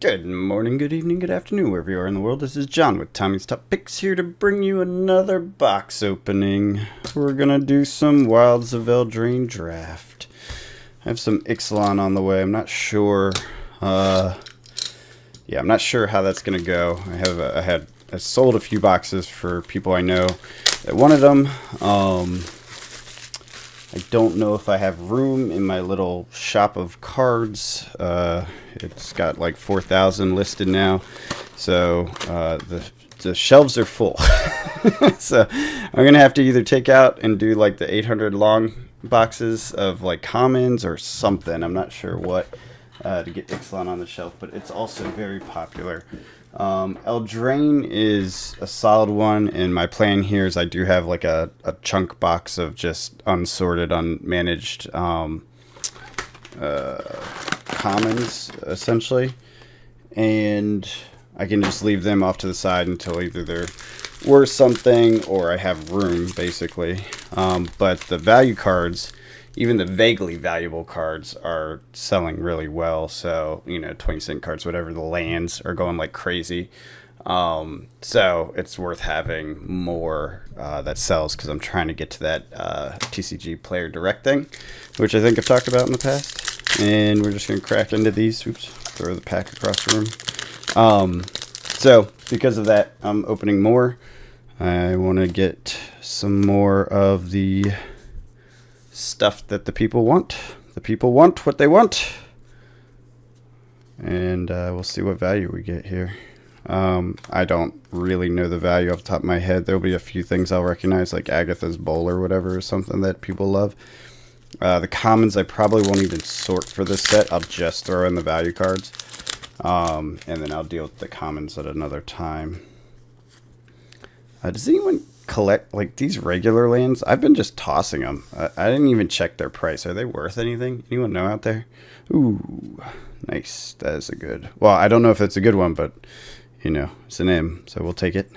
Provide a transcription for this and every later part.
Good morning, good evening, good afternoon, wherever you are in the world. This is John with Tommy's Top Picks here to bring you another box opening. We're gonna do some Wilds of Eldraine draft. I have some Ixalan on the way. I'm not sure. I'm not sure how that's gonna go. I sold a few boxes for people I know that wanted them. I don't know if I have room in my little shop of cards. It's got like 4,000 listed now, so the shelves are full. So I'm gonna have to either take out and do like the 800 long boxes of like commons or something. I'm not sure what to get Ixalan on the shelf, but it's also very popular. Eldraine is a solid one, and my plan here is I do have like a chunk box of just unsorted, unmanaged commons, essentially, and I can just leave them off to the side until either they're worth something or I have room, basically. But the value cards, even the vaguely valuable cards, are selling really well. So, 20-cent cards, whatever, the lands are going like crazy. So it's worth having more that sells, because I'm trying to get to that TCG player direct thing, which I think I've talked about in the past. And we're just going to crack into these. Oops, throw the pack across the room. So because of that, I'm opening more. I want to get some more of the stuff that the people want. The people want what they want. And we'll see what value we get here. I don't really know the value off the top of my head. There'll be a few things I'll recognize, like Agatha's Bowl or whatever, or something that people love. The commons I probably won't even sort for this set. I'll just throw in the value cards. And then I'll deal with the commons at another time. Does anyone collect like these regular lands? I've been just tossing them. I didn't even check their price. Are they worth anything? Anyone know out there? Ooh, nice. That is a good. Well, I don't know if it's a good one, but it's an M, so we'll take it.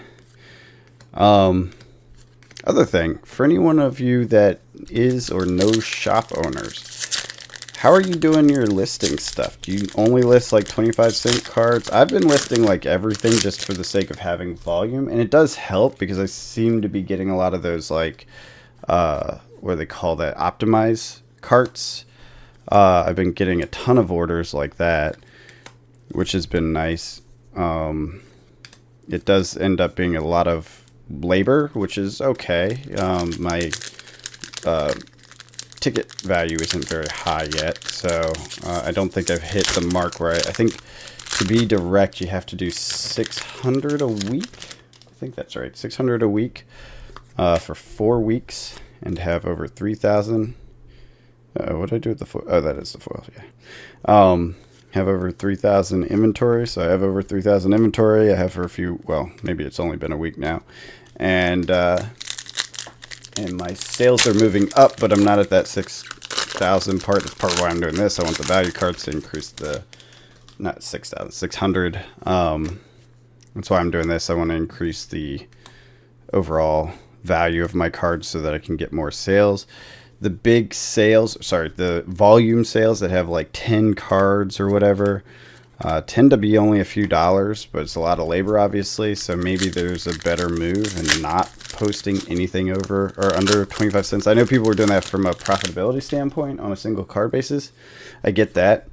Other thing, for any one of you that is or knows shop owners, how are you doing your listing stuff? Do you only list like 25-cent cards? I've been listing like everything just for the sake of having volume, and it does help because I seem to be getting a lot of those like what do they call that, optimize carts. I've been getting a ton of orders like that, which has been nice. It does end up being a lot of labor, which is okay. My ticket value isn't very high yet, so I don't think I've hit the mark where I think to be direct you have to do 600 a week. I think that's right, 600 a week for 4 weeks and have over 3,000. What did I do with the foil? Oh, that is the foil, yeah. Have over 3,000 inventory, so I have over 3,000 inventory. I have for a few, well, maybe it's only been a week now, and my sales are moving up, but I'm not at that 6,000 part. That's part of why I'm doing this. I want the value cards to increase not 6,000, 600. That's why I'm doing this. I want to increase the overall value of my cards so that I can get more sales. The big sales, the volume sales that have like 10 cards or whatever, tend to be only a few dollars, but it's a lot of labor, obviously. So maybe there's a better move in not posting anything over or under 25 cents. I know people were doing that from a profitability standpoint on a single card basis. I get that,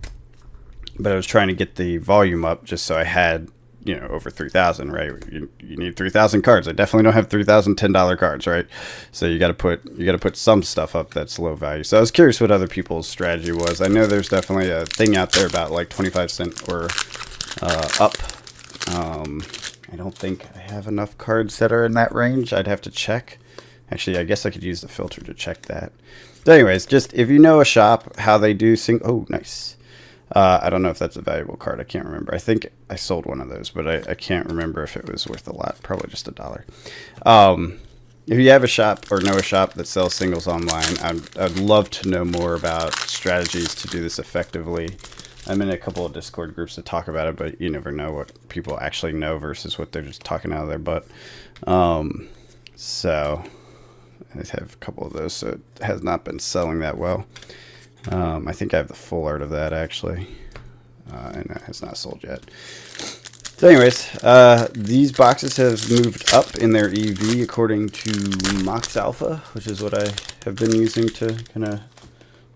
but I was trying to get the volume up just so I had, over 3,000, right? You need 3,000 cards. I definitely don't have 3,000 $10 cards, right? So you got to put some stuff up that's low value. So I was curious what other people's strategy was. I know there's definitely a thing out there about like 25 cent or up. I don't think I have enough cards that are in that range. I'd have to check. Actually, I guess I could use the filter to check that. So anyways, just if you know a shop, how they do oh, nice. I don't know if that's a valuable card. I can't remember. I think I sold one of those, but I can't remember if it was worth a lot. Probably just $1. If you have a shop or know a shop that sells singles online, I'd love to know more about strategies to do this effectively. I'm in a couple of Discord groups that talk about it, but you never know what people actually know versus what they're just talking out of their butt. So I have a couple of those, so it has not been selling that well. I think I have the full art of that, actually. and that has not sold yet. So anyways, these boxes have moved up in their EV according to Mox Alpha, which is what I have been using to kind of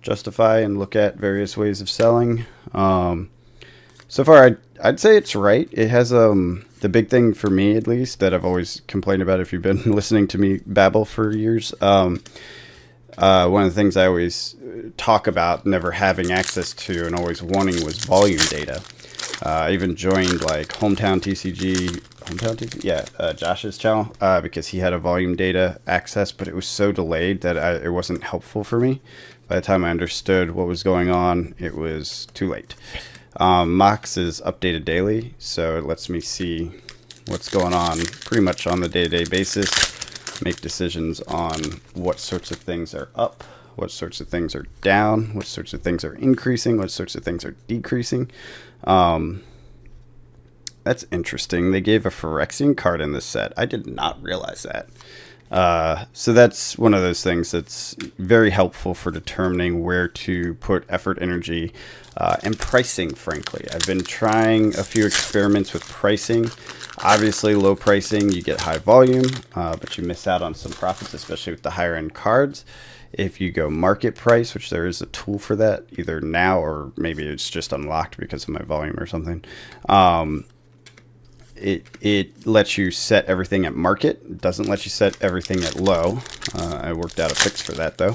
justify and look at various ways of selling. So far, I'd say it's right. It has the big thing for me, at least, that I've always complained about if you've been listening to me babble for years. One of the things I always talk about never having access to and always wanting was volume data. I even joined like Hometown TCG, Josh's channel, because he had a volume data access, but it was so delayed that it wasn't helpful for me. By the time I understood what was going on, it was too late. Mox is updated daily, so it lets me see what's going on pretty much on the day-to-day basis, make decisions on what sorts of things are up, what sorts of things are down, what sorts of things are increasing, what sorts of things are decreasing. That's interesting. They gave a Phyrexian card in this set. I did not realize that. So that's one of those things that's very helpful for determining where to put effort, energy, and pricing, frankly. I've been trying a few experiments with pricing. Obviously, low pricing, you get high volume, but you miss out on some profits, especially with the higher end cards. If you go market price, which there is a tool for that, either now or maybe it's just unlocked because of my volume or something, it lets you set everything at market. It doesn't let you set everything at low. I worked out a fix for that, though.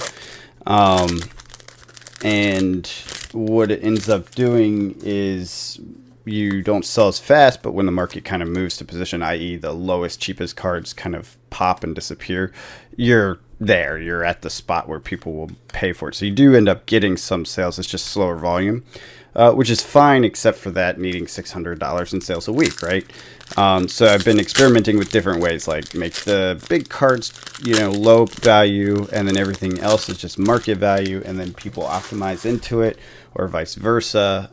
And what it ends up doing is you don't sell as fast, but when the market kind of moves to position, i.e. the lowest, cheapest cards kind of pop and disappear, you're there. You're at the spot where people will pay for it. So you do end up getting some sales. It's just slower volume, which is fine, except for that needing $600 in sales a week, right? So I've been experimenting with different ways, like make the big cards, low value, and then everything else is just market value, and then people optimize into it, or vice versa,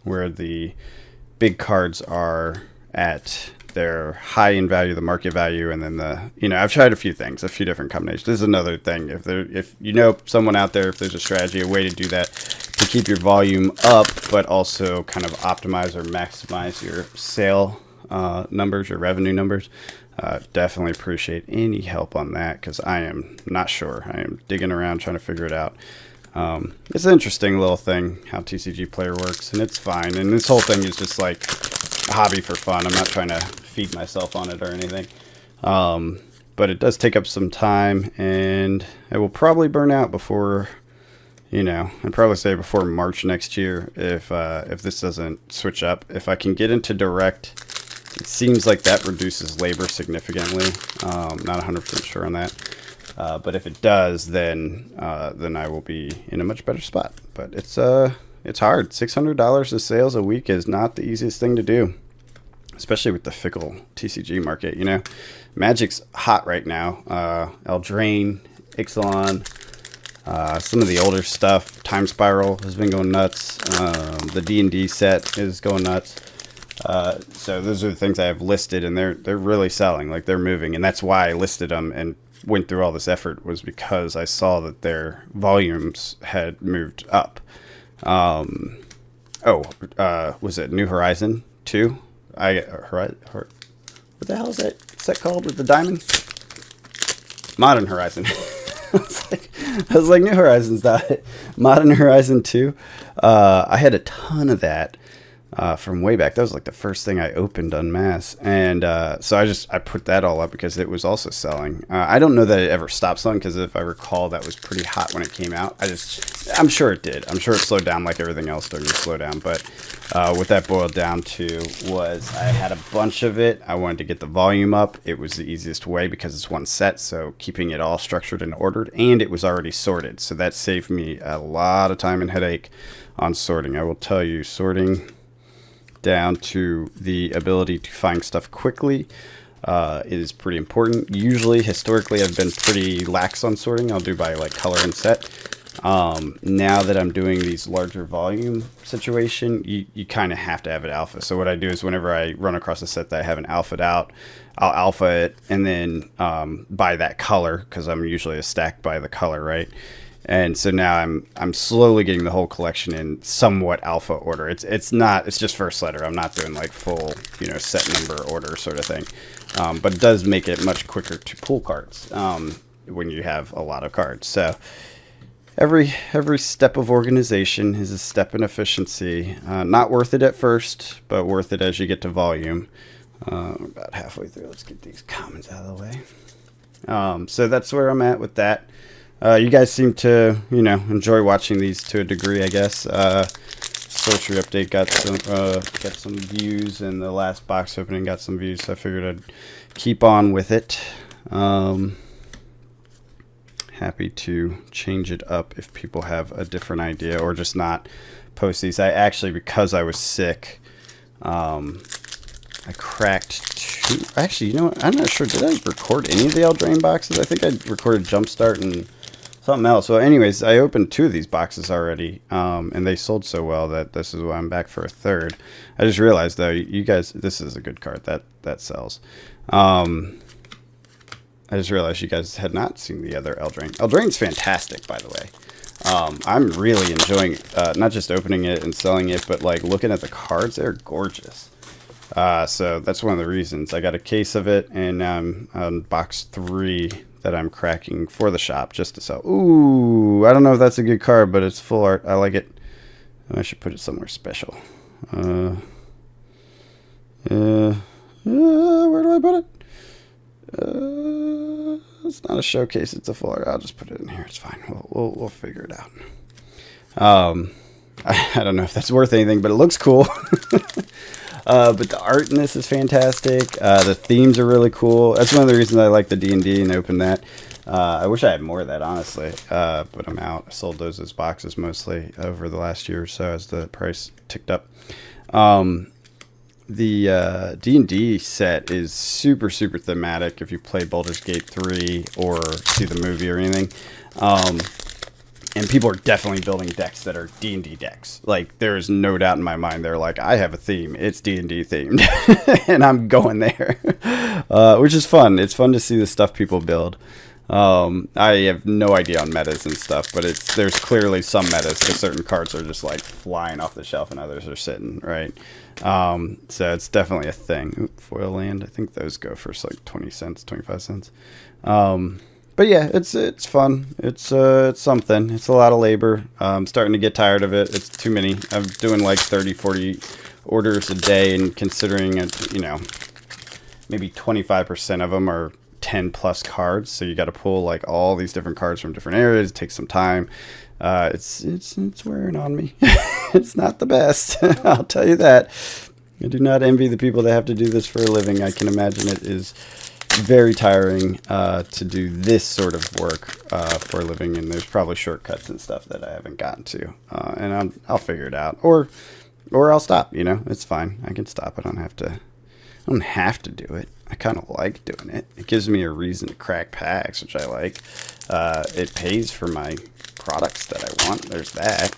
where the big cards are at their high in value, the market value, and then I've tried a few things, a few different combinations. This is another thing. If someone out there, if there's a strategy, a way to do that, to keep your volume up, but also kind of optimize or maximize your sale numbers, your revenue numbers, definitely appreciate any help on that, because I am not sure. I am digging around trying to figure it out. It's an interesting little thing how TCG Player works, and it's fine. And this whole thing is just like a hobby for fun. I'm not trying to feed myself on it or anything. But it does take up some time, and it will probably burn out before, I'd probably say before March next year if this doesn't switch up. If I can get into direct, it seems like that reduces labor significantly. Not 100% sure on that. But if it does, then I will be in a much better spot. But it's hard. $600 of sales a week is not the easiest thing to do, especially with the fickle TCG market. Magic's hot right now. Eldraine, Ixalan, some of the older stuff. Time Spiral has been going nuts. The D&D set is going nuts. So those are the things I have listed, and they're really selling. Like, they're moving, and that's why I listed them and went through all this effort, was because I saw that their volumes had moved up. Was it New Horizon 2? What the hell is that set called with the diamond? Modern Horizon. I was like, New Horizon's that. Modern Horizon 2. I had a ton of that from way back. That was like the first thing I opened en masse, and so I put that all up because it was also selling. I don't know that it ever stopped selling, because if I recall, that was pretty hot when it came out. I'm sure it did. I'm sure it slowed down like everything else started to slow down. But what that boiled down to was I had a bunch of it. I wanted to get the volume up. It was the easiest way because it's one set, so keeping it all structured and ordered, and it was already sorted, so that saved me a lot of time and headache on sorting. I will tell you, sorting down to the ability to find stuff quickly is pretty important. Usually, historically, I've been pretty lax on sorting. I'll do by like color and set. Now that I'm doing these larger volume situation, you kind of have to have it alpha. So what I do is whenever I run across a set that I haven't alphaed out, I'll alpha it and then by that color, because I'm usually a stack by the color, right? And so now I'm slowly getting the whole collection in somewhat alpha order. It's just first letter. I'm not doing like full, set number order sort of thing. But it does make it much quicker to pull cards when you have a lot of cards. So every step of organization is a step in efficiency. Not worth it at first, but worth it as you get to volume. About halfway through. Let's get these commons out of the way. So that's where I'm at with that. You guys seem to, enjoy watching these to a degree, I guess. Sorcery Update got some views, and the last box opening got some views, so I figured I'd keep on with it. Happy to change it up if people have a different idea, or just not post these. I actually, because I was sick, I cracked 2. Actually, you know what? I'm not sure. Did I record any of the Eldraine boxes? I think I recorded Jumpstart and something else. Well, anyways, I opened 2 of these boxes already, and they sold so well that this is why I'm back for a third. I just realized, though, you guys, this is a good card. That sells. I just realized you guys had not seen the other Eldraine. Eldraine's fantastic, by the way. I'm really enjoying not just opening it and selling it, but like looking at the cards. They're gorgeous. So that's one of the reasons. I got a case of it, and on box 3 that I'm cracking for the shop just to sell. Ooh, I don't know if that's a good card, but it's full art. I like it. I should put it somewhere special. Where do I put it? It's not a showcase. It's a full art. I'll just put it in here. It's fine. We'll figure it out. I don't know if that's worth anything, but it looks cool. But the art in this is fantastic. The themes are really cool. That's one of the reasons I like the D&D and open that. I wish I had more of that, honestly. But I'm out. I sold those as boxes mostly over the last year or so as the price ticked up. The D&D set is super, super thematic if you play Baldur's Gate 3 or see the movie or anything. And people are definitely building decks that are D&D decks. Like, there is no doubt in my mind. They're like, I have a theme. It's D&D themed. And I'm going there. Which is fun. It's fun to see the stuff people build. I have no idea on metas and stuff, but there's clearly some metas because certain cards are just like flying off the shelf and others are sitting, right? So it's definitely a thing. Ooh, foil land. I think those go for like 20 cents, 25 cents. But yeah, it's fun. It's something. It's a lot of labor. I'm starting to get tired of it. It's too many. I'm doing like 30, 40 orders a day, and considering it, maybe 25% of them are 10 plus cards. So you got to pull like all these different cards from different areas. It takes some time. It's wearing on me. It's not the best. I'll tell you that. I do not envy the people that have to do this for a living. I can imagine it is very tiring to do this sort of work for a living, and there's probably shortcuts and stuff that I haven't gotten to, and I'll figure it out, or I'll stop. It's fine. I can stop. I don't have to do it. I kind of like doing it. It gives me a reason to crack packs, which I like. It pays for my products that I want. There's that.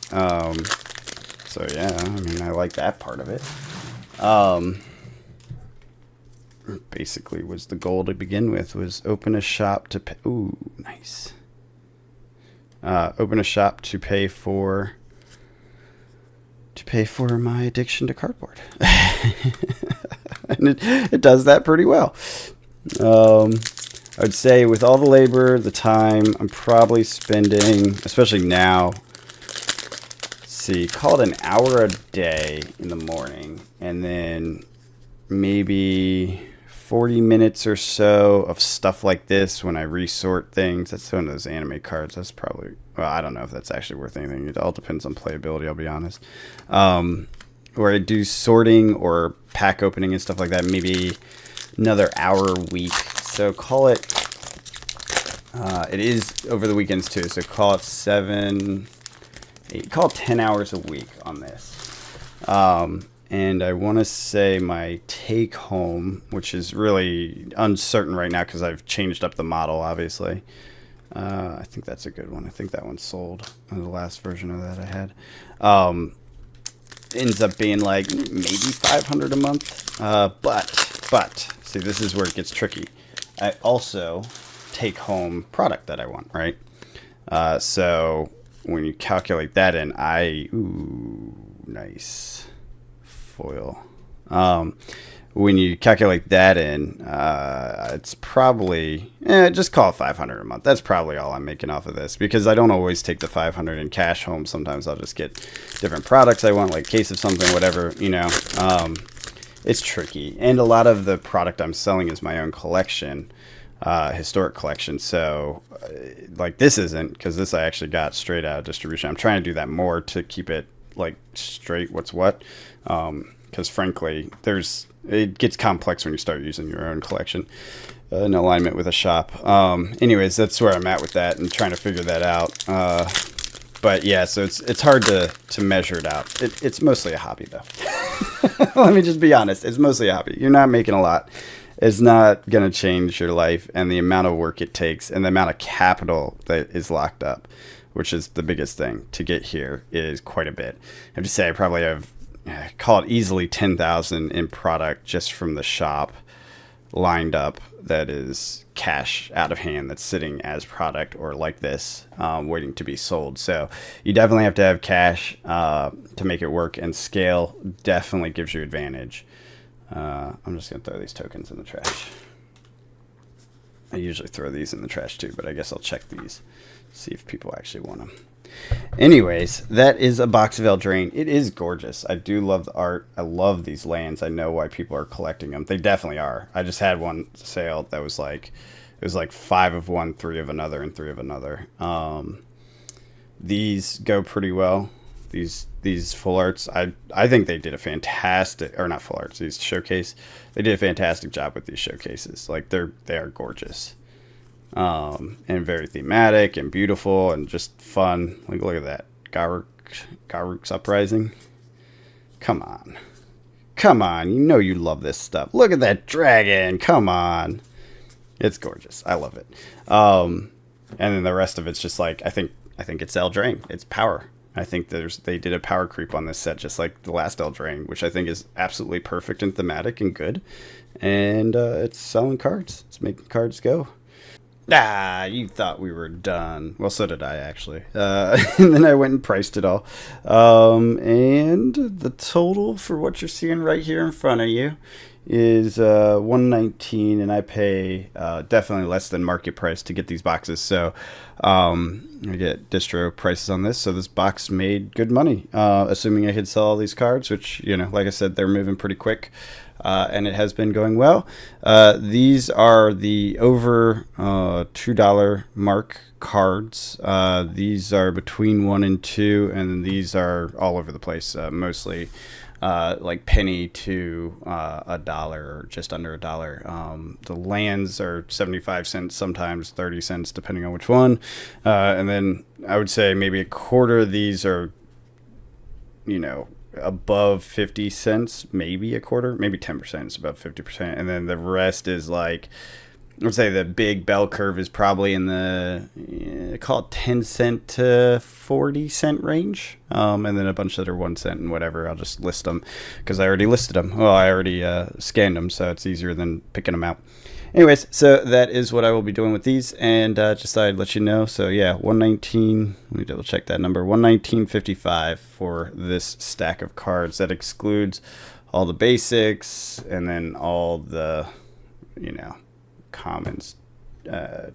So yeah, I like that part of it. Basically was the goal to begin with, was open a shop to pay. Ooh, nice. Open a shop to pay for my addiction to cardboard. And it does that pretty well. I would say with all the labor, the time, I'm probably spending, especially now, call it an hour a day in the morning, and then maybe 40 minutes or so of stuff like this when I resort things. That's one of those anime cards. That's probably, well, I don't know if that's actually worth anything. It all depends on playability, I'll be honest. Where I do sorting or pack opening and stuff like that, maybe another hour a week. So call it, it is over the weekends too, so call it 7, 8, call it 10 hours a week on this. And I want to say my take home, which is really uncertain right now because I've changed up the model, obviously. I think that's a good one. I think that one sold, the last version of that I had. Ends up being like maybe 500 a month. But see, this is where it gets tricky. I also take home product that I want, right? So when you calculate that in, ooh, nice foil. When you calculate that in, it's probably, just call it 500 a month. That's probably all I'm making off of this, because I don't always take the 500 in cash home. Sometimes I'll just get different products I want, like case of something, whatever, it's tricky. And a lot of the product I'm selling is my own collection, historic collection. So like this isn't, because this I actually got straight out of distribution. I'm trying to do that more to keep it like straight what's what. Because frankly, it gets complex when you start using your own collection in alignment with a shop. Anyways, that's where I'm at with that and trying to figure that out. But yeah, so it's hard to measure it out. It's mostly a hobby, though. Let me just be honest. It's mostly a hobby. You're not making a lot. It's not going to change your life, and the amount of work it takes and the amount of capital that is locked up, which is the biggest thing to get here, is quite a bit. I have to say I probably have, call it easily 10,000 in product just from the shop lined up that is cash out of hand, that's sitting as product or like this, waiting to be sold. So you definitely have to have cash to make it work, and scale definitely gives you advantage. I'm just going to throw these tokens in the trash. I usually throw these in the trash too, but I guess I'll check these, see if people actually want them. Anyways, that is a box of Eldraine. It is gorgeous. I do love the art. I love these lands. I know why people are collecting them. They definitely are. I just had one sale that was like, it was like 5 of one, 3 of another, and 3 of another. These go pretty well. These full arts, I think they did a fantastic, or not full arts, these showcase. They did a fantastic job with these showcases. Like they are gorgeous. And very thematic and beautiful and just fun. Like, look at that. Garruk's Uprising. Come on. Come on. You know you love this stuff. Look at that dragon. Come on. It's gorgeous. I love it. And then the rest of it's just like, I think it's Eldraine. It's power. I think they did a power creep on this set, just like the last Eldraine, which I think is absolutely perfect and thematic and good. And it's selling cards. It's making cards go. You thought we were done. Well, so did I, actually. And then I went and priced it all. And the total for what you're seeing right here in front of you is $119, and I pay definitely less than market price to get these boxes. So I get distro prices on this. So this box made good money, assuming I could sell all these cards, which, like I said, they're moving pretty quick. And it has been going well. These are the over $2 mark cards. These are between 1 and 2, and these are all over the place, mostly like penny to $1 or just under $1. The lands are 75 cents, sometimes 30 cents, depending on which one. And then I would say maybe a quarter of these are, above 50 cents, maybe a quarter, maybe 10% is above 50%. And then the rest is like, let's say the big bell curve is probably in the, call it 10 cent to 40 cent range. And then a bunch that are 1 cent and whatever. I'll just list them because I already listed them. Well, I already scanned them, so it's easier than picking them out. Anyways, so that is what I will be doing with these, and just thought I'd let you know. So yeah, 119. Let me double check that number. 119.55 for this stack of cards. That excludes all the basics and then all the, commons,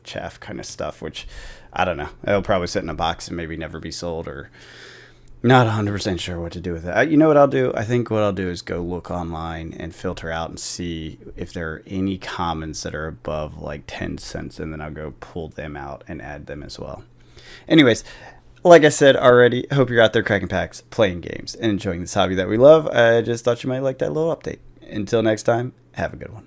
chaff kind of stuff. Which I don't know. It'll probably sit in a box and maybe never be sold, or not 100% sure what to do with it. You know what I'll do? I think what I'll do is go look online and filter out and see if there are any commons that are above like 10 cents, and then I'll go pull them out and add them as well. Anyways, like I said already, I hope you're out there cracking packs, playing games, and enjoying this hobby that we love. I just thought you might like that little update. Until next time, have a good one.